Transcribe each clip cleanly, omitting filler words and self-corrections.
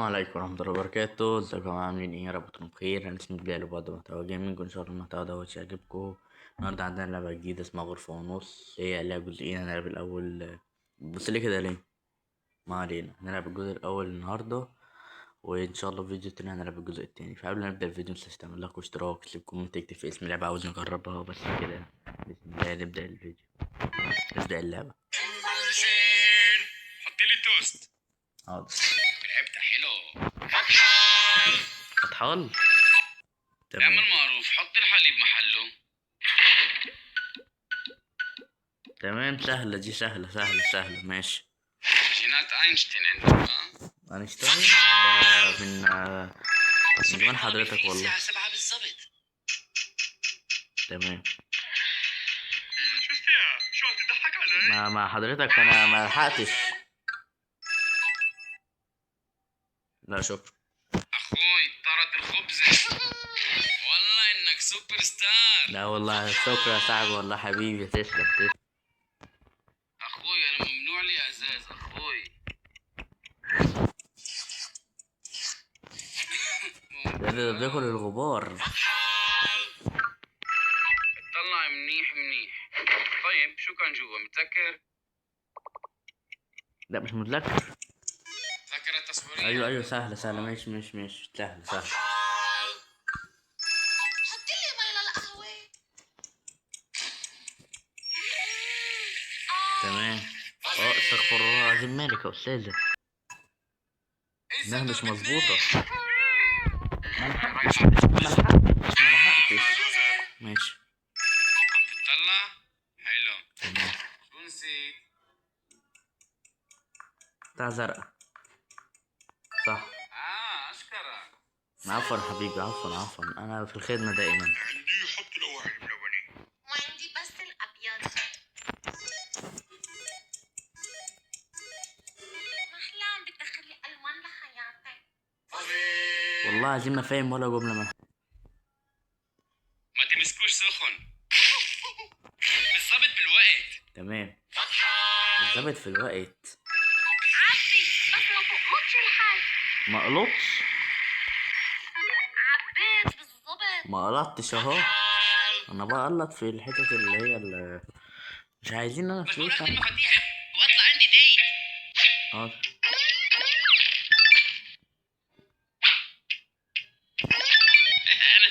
عليكم ورحمة الله وبركاته. ازيكم يا جماعة؟ عاملين ايه؟ يا رب تكونوا بخير. انا اسمي بلال وبعد محتوى جيمنج، وان شاء الله المحتوى دوت يعجبكم. النهاردة عندنا لعبة جديدة اسمها غرفة ونص. هي لعبة جزئين، هنلعب الأول. بص لي كده ليه؟ ما علينا، هنلعب الجزء الأول النهاردة، وإن شاء الله في فيديو تاني هنلعب الجزء التاني. فقبل ما نبدأ الفيديو متنساش تعمل لايك واشتراك، تسيب كومنت، تكتب في اسم اللعبة عاوز نجربها، بس كده. بسم الله نبدأ الفيديو، نبدأ اللعبة. حط لي توست. حاضر. لعبت حلو. فتحال. اعمل معروف، حط الحليب محله. تمام، سهلة دي، سهلة ماشي. جينات اينشتاين عندك اينشتاين ده من زمان حضرتك والله. الساعة 7 بالضبط. تمام. شو الساعة؟ شو عم تضحك علي؟ مع حضرتك انا ما لحقتش. لا شكرا. اخوي طرت الخبزة. والله انك سوبر ستار. لا والله شكرا يا صاحبي، والله حبيبي، تسلم. اخوي انا ممنوع لي ازاز اخوي. ده بياكل الغبار. اطلع منيح. طيب شو كان جوا متذكر؟ لا مش متذكر. ذاكرة تصويرية. ايوه سهلة ماشي سهلة. حط لي مي للقهوة. تمام. استغفر الله العظيم، مالك يا استاذة؟ انها مش مظبوطة. ما لحقتش. ماشي. عم تطلع؟ حلو. تمام. شو نسيت؟ بتاع زرقاء. صح. اشكرك. عفوا حبيبي، عفوا، انا في الخدمة دائما. عندي حط الأوعية الملونة. وعندي بس الأبيض. محلى عم بتدخلي ألوان لحياتك. والله عايزين ما فاهم ولا جملة منها. ما تمسكوش سخن. بالضبط بالوقت. تمام. بالظبط في الوقت. عبي بس ما تقلطش الحاج. ما قلطش. عبيت بالظبط. ما قلطتش اهو. انا بقلط في الحتت اللي هي مش عايزين انا بس فلوس. اخذ المفاتيح واطلع عندي ديت. حاضر.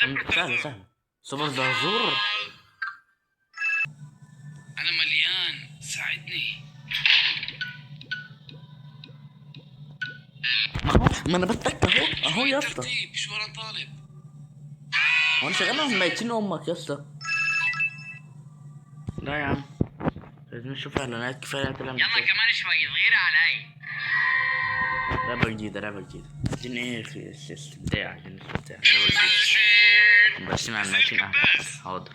انا سهل. سوبر زرزور. انا مليان، ساعدني. ما انا بتك اهو يا اسطى. ترتيب شو انا طالب. هو انا شغال عند ميتين امك يا اسطى. لا يا عم، لازم نشوف اعلانات. كفايه يلا كمان شوي صغيرة علي. لعبة جديدة عايزين ايه؟ في استمتاع، عايزين استمتاع. بس مع الميتين احمد. حاضر.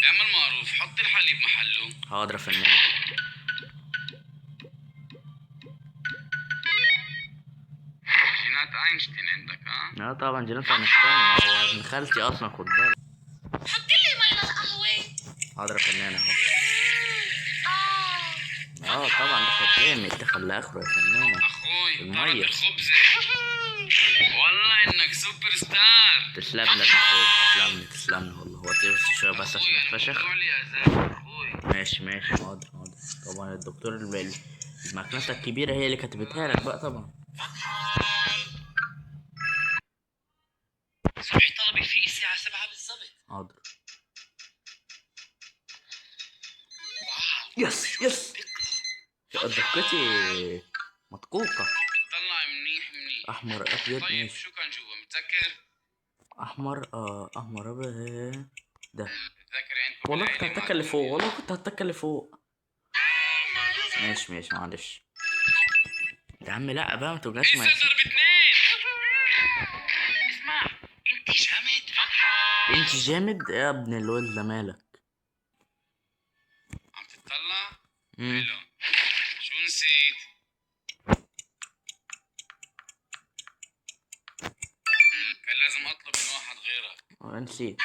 اعمل معروف، حط الحليب محله. حاضر يا فنان. جينات اينشتاين عندك اه طبعا جينات اينشتاين، هو ابن خالتي اصلا، خد بالك. حط لي مي للقهوة. حاضر يا فنان اهو. طبعا ده خدامي، اتخل لاخره يا فنانة. اخوي المية. طرد الخبزة. والله انك سوبر ستار. تسلم لك يا اخوي، تسلم لي والله. هو بس شوية بس عشان اتفشخ. ماشي حاضر. طبعا الدكتور المكنسة الكبيرة هي اللي كتبتها لك بقى طبعا. صبحي طلبك في الساعة 7 بالضبط. حاضر. واو. يس دقتي مدقوقة. طلع منيح. احمر ابيض. طيب ماشي. شو كان جوا متذكر؟ احمر ابيض ده. متذكر عندكم والله كنت هتك اللي فوق. ماشي معلش يا عم. لا بقى ما توجعش. لسه ضرب 2. اسمع، انت جامد يا ابن الولد، ده مالك؟ عم تطلع؟ حلو. شو نسيت؟ كان لازم اطلب من واحد غيرك. نسيت.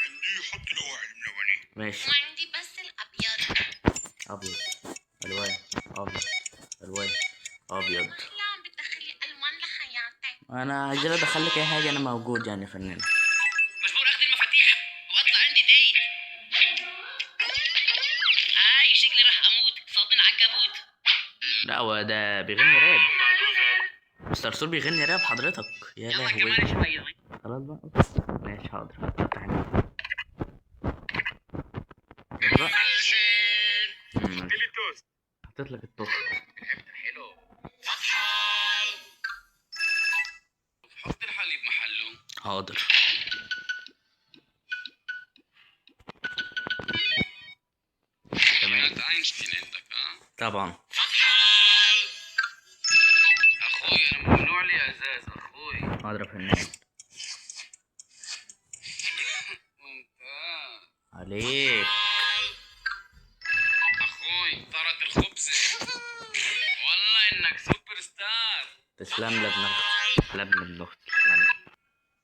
عندي حط الأوعية الملونة. ماشي. وعندي بس الأبيض. ابيض، الوان، ابيض، الوان، ابيض. والله عم بتدخلي الوان لحياتي. انا عايز ادخل لك اي حاجه، انا موجود يعني فنان. مجبور اخذ المفاتيح واطلع عندي ديت. هاي شكلي راح اموت، صادني العنكبوت. لا هو ده بيغني راب، مستر سول بيغني راب حضرتك. يا يلا لهوي. كمان شوي. خلاص بقى، ماشي حاضر. افتح النت. يلا بقى. حطيت لك التوست. حلو. حط الحليب محله. حاضر. تمام. اينشتاين عندك ها؟ طبعا. اخوي انا ممنوع لي ازاز اخوي. حاضر يا فنان. ممتاز. عليك. اخوي طارت الخبزة. والله انك سوبر ستار. تسلم لي ابن اختي، تسلم لي ابن اختي، تسلم لي.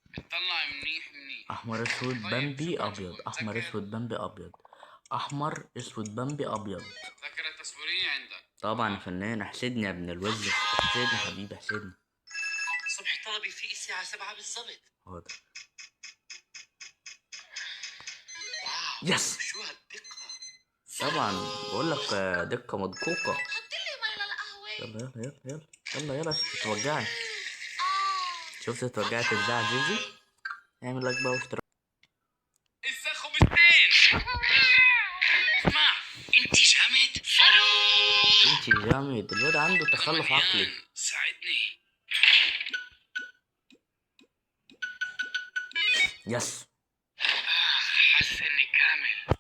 بتطلع منيح منيح. احمر اسود بمبي ابيض، احمر اسود بمبي ابيض، احمر اسود بمبي ابيض. ذاكرة تصويرية عندك؟ طبعا يا فنان، احسدني يا ابن الوز، احسدني حبيبي، احسدني. صبح طلبي في الساعة 7 بالضبط. حاضر. واو يس. شو هالدقة. طبعا بقول لك دقة مدقوقة. حطي لي مي للقهوة. يلا يلا يلا يلا يلا يلا، شفت توجعي؟ آه. شفت توجعت ازاي يا زيزي؟ اعمل لك بقى واشتراك. إزاي خبزتين. اسمع انت جامد. انت جامد، الواد عنده تخلف عقلي. ساعدني. يس. حاسس اني كامل.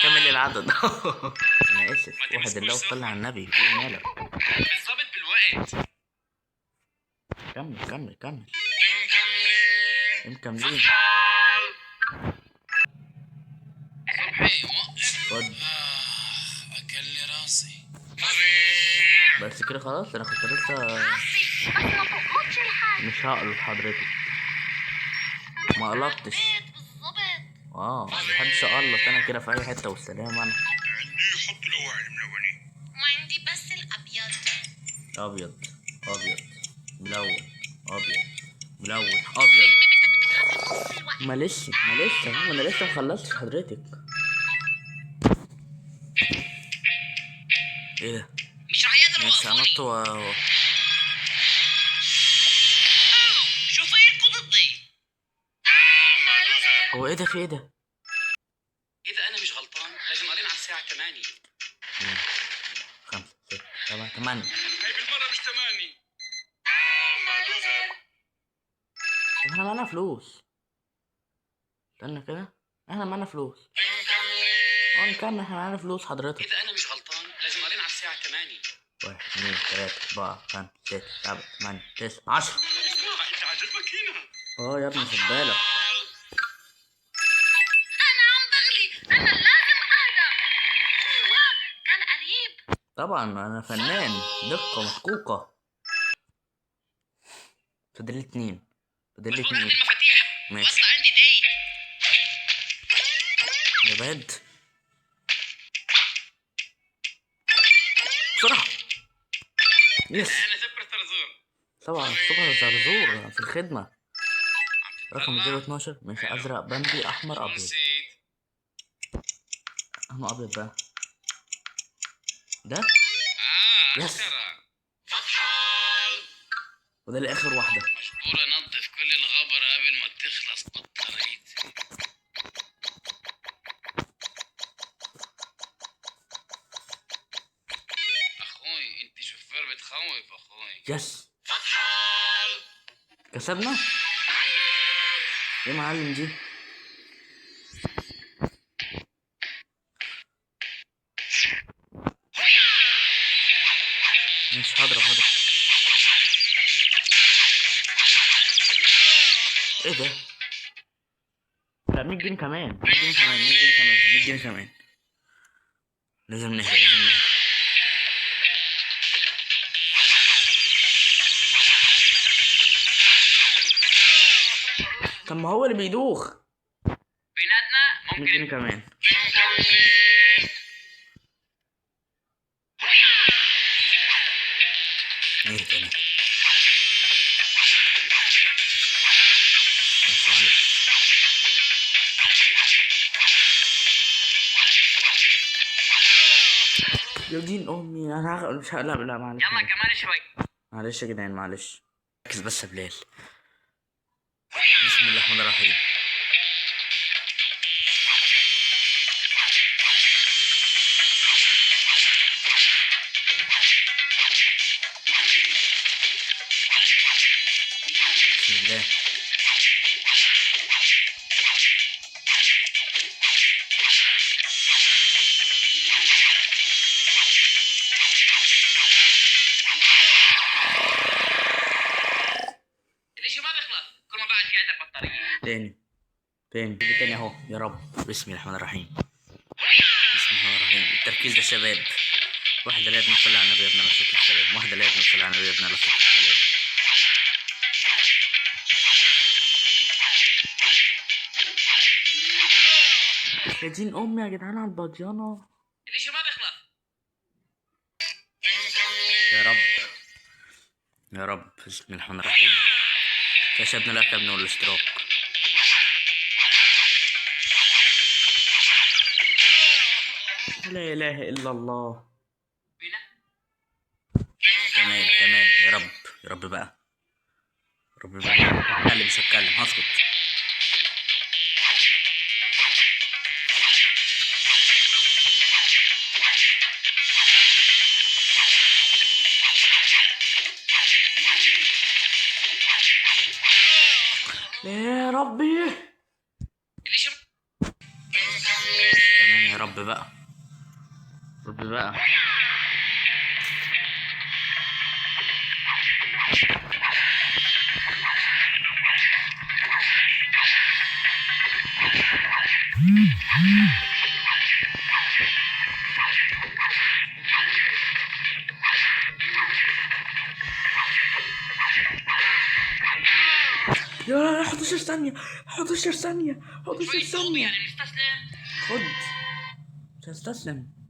كمل العدد. انا اسف، واحد الله وصلى على النبي، في مالك؟ بالضبط بالوقت. كمل كمل كمل. مكملين. صبحي وقف. خد. اكل لي راسي. بس كده خلاص، انا كنت لسه بس ما تقلطش الحاجة. مش هقلط حضرتك، ما قلطتش. حبيت بالظبط. محبش اقلط انا كده في اي حته، والسلام. انا عندي حط الاوعي الملونين. وعندي بس الأبيض. ابيض، ابيض، ملون، ابيض، ملون، ابيض. حلمي بدك تخلص في الوقت. معلش معلش اهو، انا لسه مخلصتش حضرتك. ايه ده؟ مش عيادة ماشي وقفوني. هنط شو صايركوا ضدي؟ هو ايه ده؟ في ايه ده؟ اذا انا مش غلطان لازم ارن على الساعة 8. 5 6 7 8. هاي بالمرة مش 8. طب احنا معانا فلوس، استنى كده، احنا معانا فلوس. نكمل، احنا معانا فلوس حضرتك. اذا انا مش غلطان لازم ارن على الساعة 8. 1 2 3 4 5 6 7 8 9 10. انت عاجبك هنا؟ يا ابني خد بالك. أنا عم بغلي، أنا لازم أهدى. أيوة كان قريب. طبعا انا فنان، دقة محقوقة. فاضل لي 2، فاضل لي مجبور اخذ 2. المفاتيح ماشي. واطلع عندي ديت. يا باد بسرعة. يس. انا سوبر طرزور. طبعا الصبح زرزور في الخدمة. رقم 012. ماشي، ازرق بمبي احمر ابيض. نسيت. احمر ابيض بقى ده. يس. 10. وده الاخر واحدة. مجبور انظف كل الغبرة قبل ما تخلص بطاريتي. اخوي انت شوفير بتخوف اخوي. يس. كسبنا. ايه معلم دي؟ مش حاضر حاضر. ايه ده؟ لا 100 جنيه كمان، 100 جنيه كمان، 100 جنيه كمان، 100 جنيه كمان. لازم نهدى، لازم نهدى. طب ما هو اللي بيدوخ. بيناتنا 100 جنيه ممكن. كمان. يا دين امي انا مش هقلب. لا معلش يلا كمان شوي. معلش يا جدعان معلش. ركز بس يا بلال. بسم الله الرحمن الرحيم. بسم الله. الاشي ما بيخلص كل ما بعد في عندك بطارية. تاني اهو. يا رب. بسم الله الرحمن الرحيم. بسم الله الرحمن الرحيم. التركيز ده شباب. واحدة لا يدنا صلى على النبي ابن رسول السلام. واحدة لا يدنا صلى على النبي ابن رسول السلام. يا دين امي يا جدعان على الباديانة. الاشي ما بيخلص. يا رب يا رب. بسم الله الرحمن الرحيم. كشفنا لك يا ابن الاشتراك. لا اله الا الله. بينا. تمام يا رب. يا رب بقى. يا رب بقى. اتكلم مش هتكلم هسكت. يا ربي. الاشي تمام يا رب بقى. رب بقى. يا 11 ثانية 11 ثانية 11 شوي صوبي ثانية. يعني مستسلم. خد. مش هستسلم.